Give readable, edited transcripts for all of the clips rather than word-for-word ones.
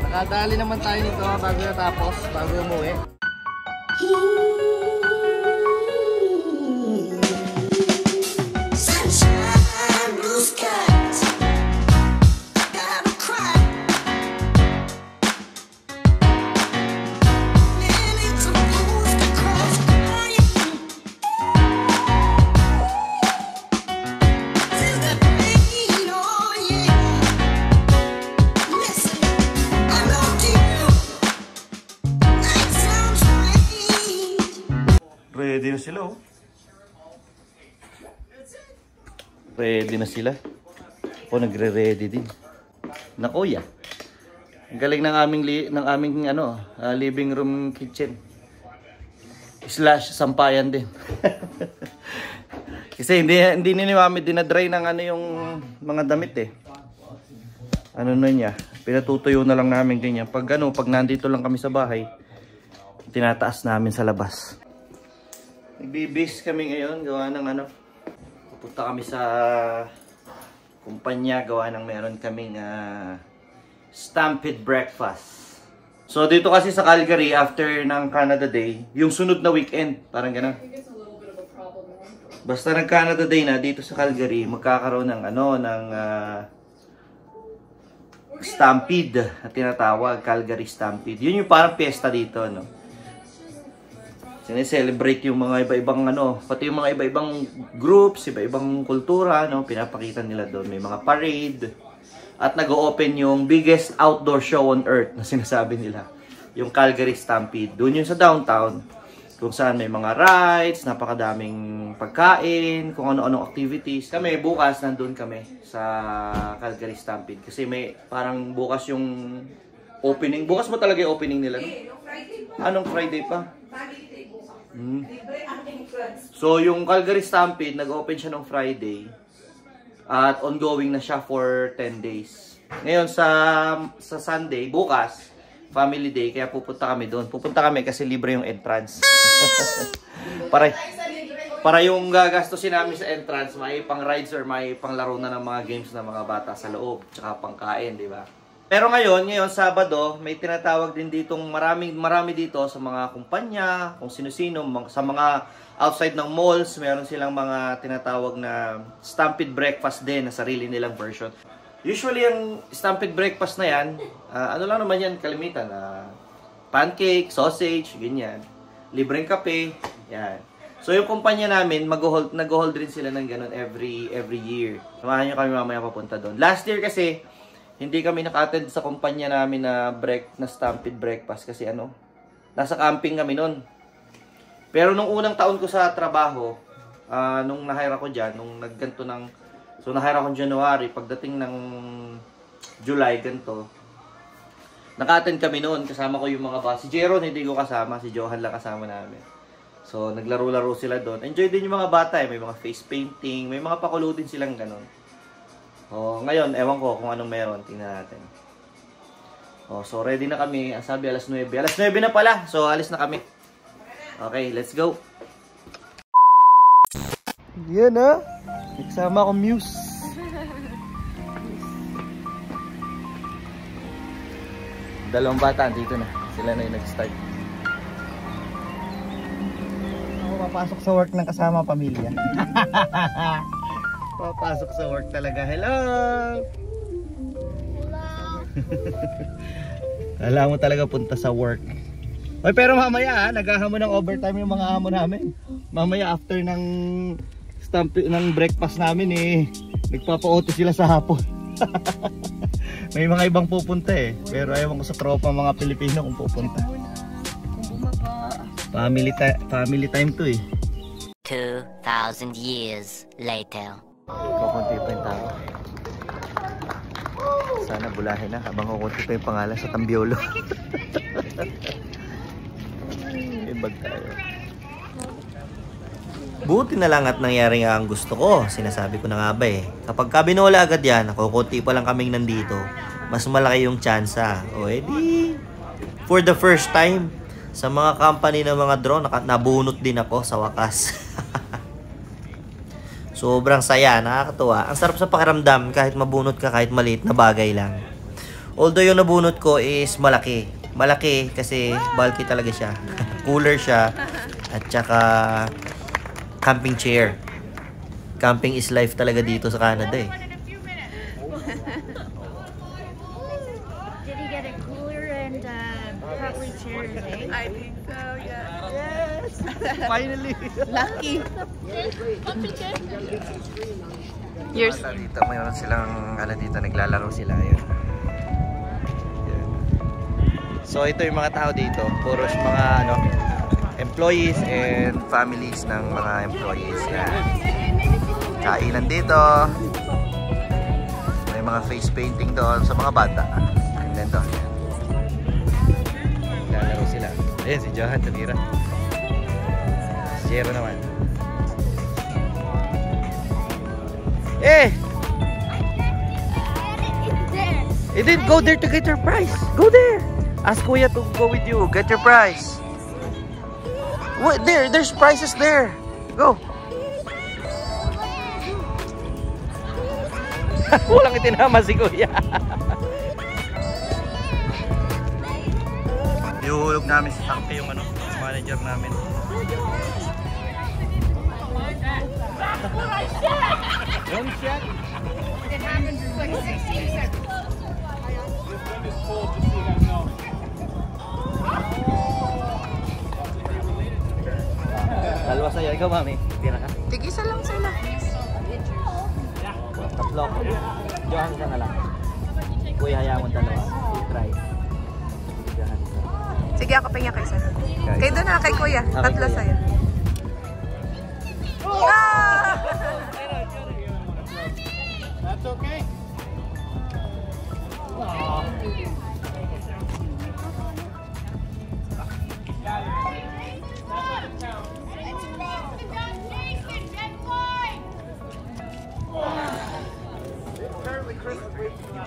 Nakadali naman tayo nito bago natapos, bago umuwi. Ready na sila, oh. Ready na sila. O, nagre-ready din. Nakuya. Ang galing ng aming living room kitchen. Slash sampayan din. Kasi hindi ni Mami dinadry ng yung mga damit eh. Ano na niya, pinatutuyo na lang namin ganyan. Pag nandito lang kami sa bahay, tinataas namin sa labas. Nagbibis kami ngayon, gawa ng pupunta kami sa kumpanya, gawa ng meron kaming Stampede breakfast. So dito kasi sa Calgary, after ng Canada Day, yung sunod na weekend, parang gano'n. Basta ng Canada Day na dito sa Calgary, magkakaroon ng Stampede na tinatawag, Calgary Stampede. Yun yung parang piyesta dito, no? Sineselebrate yung mga iba-ibang pati yung mga iba-ibang groups, iba-ibang kultura, pinapakita nila doon. May mga parade at nag-o-open yung biggest outdoor show on earth na sinasabi nila, yung Calgary Stampede. Doon yung sa downtown, kung saan may mga rides, napakadaming pagkain, kung ano-anong activities. Kami bukas nandun kami sa Calgary Stampede kasi may parang bukas yung opening. Bukas mo talaga yung opening nila, no? Anong Friday pa? So yung Calgary Stampede, nag-open siya nung Friday at ongoing na siya for 10 days. Ngayon sa Sunday, bukas, family day, kaya pupunta kami doon. Pupunta kami kasi libre yung entrance. para yung gagastusin namin sa entrance, may pang rides or may pang laro na ng mga games ng mga bata sa loob, tsaka pang kain, di ba? Pero ngayon Sabado, may tinatawag din ditong marami dito sa mga kumpanya, kung sino-sino, sa mga outside ng malls, meron silang mga tinatawag na Stampede breakfast din na sarili nilang version. Usually, yung Stampede breakfast na yan, lang naman yan kalimitan, pancake, sausage, ganyan. Libreng kape, yan. So, yung kumpanya namin, nag-hold rin sila ng ganun every year. Samahan nyo kami mamaya papunta doon. Last year kasi, hindi kami naka-attend sa kumpanya namin na Stampede breakfast kasi nasa camping kami noon. Pero nung unang taon ko sa trabaho, nung na-hire ako diyan, so na-hire ako January, pagdating ng July ganito, naka-attend kami noon, kasama ko yung mga boss. Si Jeron hindi ko kasama, si Johan lang kasama namin. So naglaro-laro sila doon. Enjoy din yung mga bata, may mga face painting, may mga pakulo din silang ganun. Oh, ngayon, ewan ko kung anong meron. Tingnan natin. Oh, so ready na kami. Sabi alas 9. Alas 9 na pala. So alis na kami. Okay, let's go. Yan ha. Nagsama akong Muse. Dalawang bata dito na. Sila na yung nag-start. Ako papasok sa work ng kasama pamilya. Papasok sa work talaga. Hello! Alam mo talaga punta sa work. Oy, pero mamaya naghahamon ng overtime yung mga amo namin. Mamaya after ng breakfast namin nagpapa-auto sila sa hapon. May mga ibang pupunta pero ayaw ko sa tropa mga Pilipino kung pupunta. Family time to 2,000 years later. Kukunti pa yung tao. Sana bulahin na habang kukunti pa yung pangalan sa Tambiolo. Ibag tayo. Buti na lang at nangyari nga ang gusto ko. Sinasabi ko na nga ba kapag kabinola agad yan, kukunti pa lang kaming nandito, mas malaki yung tsansa. O edi, for the first time, sa mga company ng mga drone, nabunot din ako sa wakas. Sobrang saya, nakakatuwa. Ang sarap sa pakiramdam kahit mabunot ka kahit maliit na bagay lang. Although yung nabunot ko is malaki. Malaki kasi bulky talaga siya. Cooler siya. At saka camping chair. Camping is life talaga dito sa Canada eh. Did he get a cooler and probably chairs, eh? I think so, yeah. Yes! Finally! Lucky! Yours. Dito, mayroon silang, dito, naglalaro sila. Yun. So, ito yung mga tao dito. Puros mga, employees and families ng mga employees. Yan. Kainan dito. May mga face painting doon sa mga bata. And then doon. Naglalaro sila. Ayan, si Johan, tumira. Si Jero naman. Eh! You didn't go there to get your prize. Go there. Ask Kuya to go with you. Get your prize. What? There's prizes there. Go. Walang itinama si Kuya. Ihulog namin sa tangke yung manager namin. One shot. It happens in like 16 seconds. Dalawa sa'yo. Ikaw, mami. Tira ka. Tig-isa lang sila. Tatlo ko. Johan ka na lang. Kuya, hayaan mo dalawa. I-try. Johan ka. Sige, ako pa niya kayo sa'yo. Kayo doon na, kay Kuya. Okay, Tatlo Kuya. sa'yo. Ah! That's okay.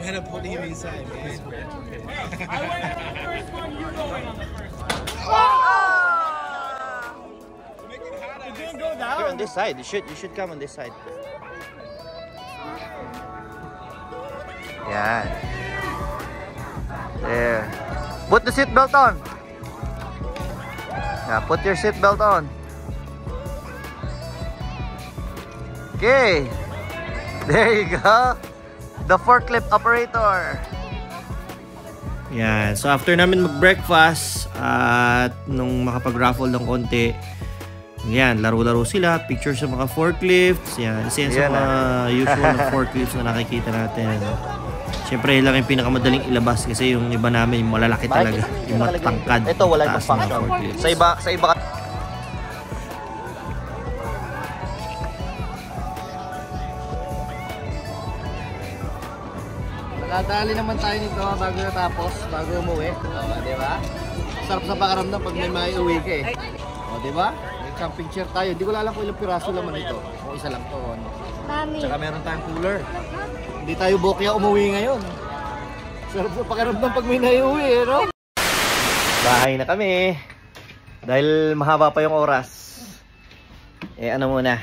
You better put him inside, man. You're on this side. You should come on this side. Yan. There. Put the seatbelt on. Yeah, put your seatbelt on. Okay. There you go. The forklift operator. Yan. So after namin mag-breakfast at nung makapag-raffle ng konti, yan, laro-laro sila, pictures sa mga forklifts, yan, isa yan sa mga usual na forklifts na nakikita natin. Siyempre, yun lang yung pinakamadaling ilabas kasi yung iba namin, yung malalaki talaga, yung matangkad. Ito, wala yung function. Sa iba, Nakadali naman tayo nito bago natapos, bago umuwi. Di ba? Sarap sa pakiramdam pag may maiuwi ka eh. Di ba? May camping chair tayo. Hindi ko alam kung ilang piraso laman ito. Kung isa lang to. Mami. Tsaka meron tayong cooler. Hindi tayo bokya umuwi ngayon. Sarap sa pakiramdam pag may naiuwi eh, no? bahay na kami. Dahil mahaba pa yung oras. Eh ano muna,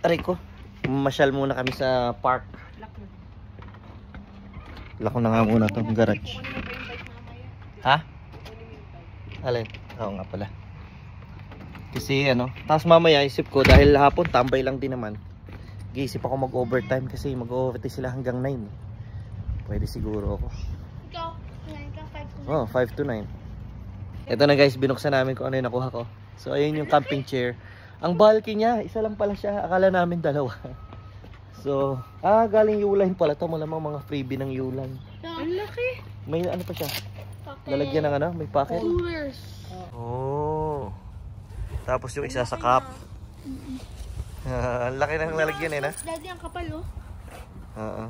aray ko, masyal muna kami sa park. Lako na nga muna itong garage. Ha? Alin? Oo nga pala. Kasi ano, tapos mamaya isip ko dahil hapon tambay lang din naman. Giisip ako mag-overtime kasi mag-overtime sila hanggang 9. Pwede siguro ako. Oh, 5 to 9. Ito na guys, binuksan namin kung ano yung nakuha ko. So ayun yung camping chair. Ang bulky niya, isa lang pala siya. Akala namin dalawa. So, galing Uline pala to. Malamang mga freebie ng Uline. Ang laki. May ano pa siya? Lalagyan ng ano? May pocket? Coolers. Oh. Tapos yung isa sa cup. Ang laki ng lalagyan eh na. Daddy, ang kapal oh. Oo.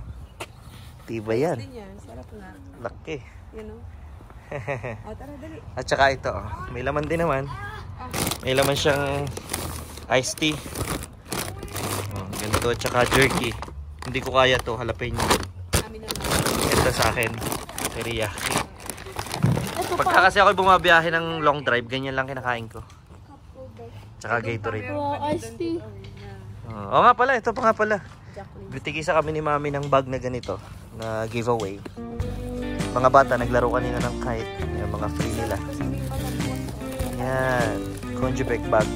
Tiba yan. Sarap na. Laki. You know? Tara, dali. At saka ito, may laman din naman. May laman siyang iced tea. Ganito, at saka jerky. Hindi ko kaya to, jalapeno. Ito sa akin, teriyaki. Pagka kasi ako bumabiyahe ng long drive, ganyan lang kinakain ko. Tsaka Gatorade. Wow, iced tea. Oo nga pala, ito pa nga pala. Bitigisa kami ni mami ng bag na ganito. na giveaway. Mga bata naglaro kanina ng kite. Yung mga free nila. Yan. Conjupec bag.